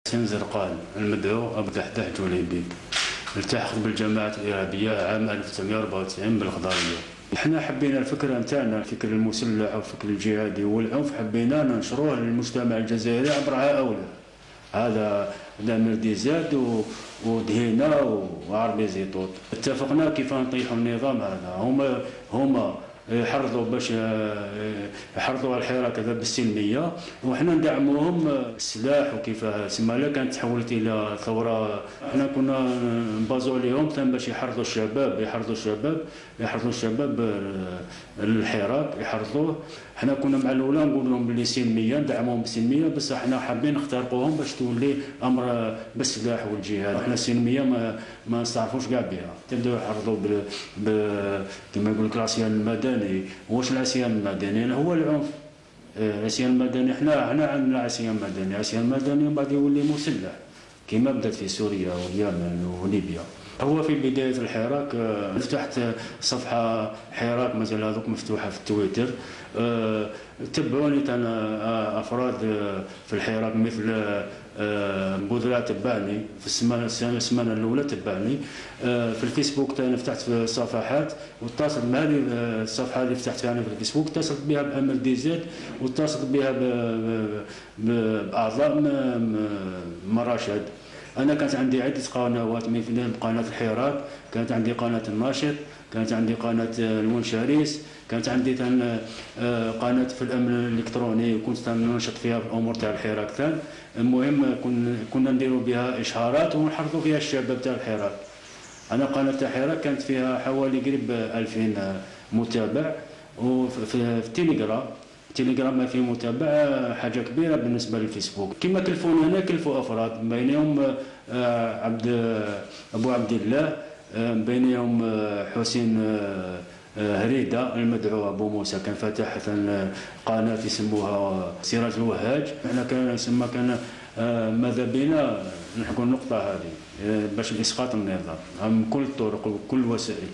حسين زرقان المدعو أبو دحداح جوليبي التحق بالجماعة الإرهابية عام 1994 بالخضرية. احنا حبينا الفكرة نتاعنا، الفكر المسلح والفكر الجهادي والعنف، حبينا ننشروه للمجتمع الجزائري عبر هؤلاء. هذا دامير ديزاد ودهينا وعربي زيتوت. اتفقنا كيف نطيحوا النظام هذا. هما يحرضوا باش يحرضوا على الحراك هذا بالسلميه، وحنا ندعموهم بالسلاح. وكيف سما كانت تحولت الى ثوره، حنا كنا نبازوا عليهم باش يحرضوا الشباب للحراك، يحرضوه. حنا كنا مع الاولى نقول لهم بلي سلميه، ندعموهم بالسلميه، بس حنا حابين نخترقوهم باش تولي امر بالسلاح والجهاد. حنا السلميه ما نستعرفوش كاع بها. تبداو يحرضوا كما يقول لك العصيان المدني. واش العصيان المدني؟ هو العنف. العصيان المدني حنا عندنا العصيان المدني، العصيان المدني من بعد يولي مسلح كما بدات في سوريا واليمن وليبيا. هو في بداية الحراك فتحت صفحة حراك مازال هذوك مفتوحة في التويتر. تبعوني أفراد في الحراك مثل بودرة تبعني في السمانة الأولى، تبعني في الفيسبوك. أنا فتحت في صفحات واتصلت مع هذه الصفحة اللي فتحتها أنا في الفيسبوك، اتصلت بها بأمر ديزاد واتصلت بها بأعضاء مراشد. أنا كانت عندي عدة قنوات مثل قناة الحراك، كانت عندي قناة الناشط، كانت عندي قناة المنشريس، كانت عندي قناة في الأمن الإلكتروني، كنت ننشط فيها في الأمور تاع الحراك ثان. المهم كنا نديروا بها إشهارات ونحرضوا فيها الشباب تاع الحراك. أنا قناة تاع الحراك كانت فيها حوالي قريب 2000 متابع. وفي التليجرام ما في متابع، حاجه كبيره بالنسبه للفيسبوك. كما كلفونا هنا كلفوا افراد، بينهم ابو عبد الله، بينهم حسين هريده المدعو ابو موسى، كان فاتح قناه يسموها سراج الوهاج. احنا كان ماذا بنا نحكوا النقطه هذه باش اسقاط النظام بكل الطرق وكل الوسائل.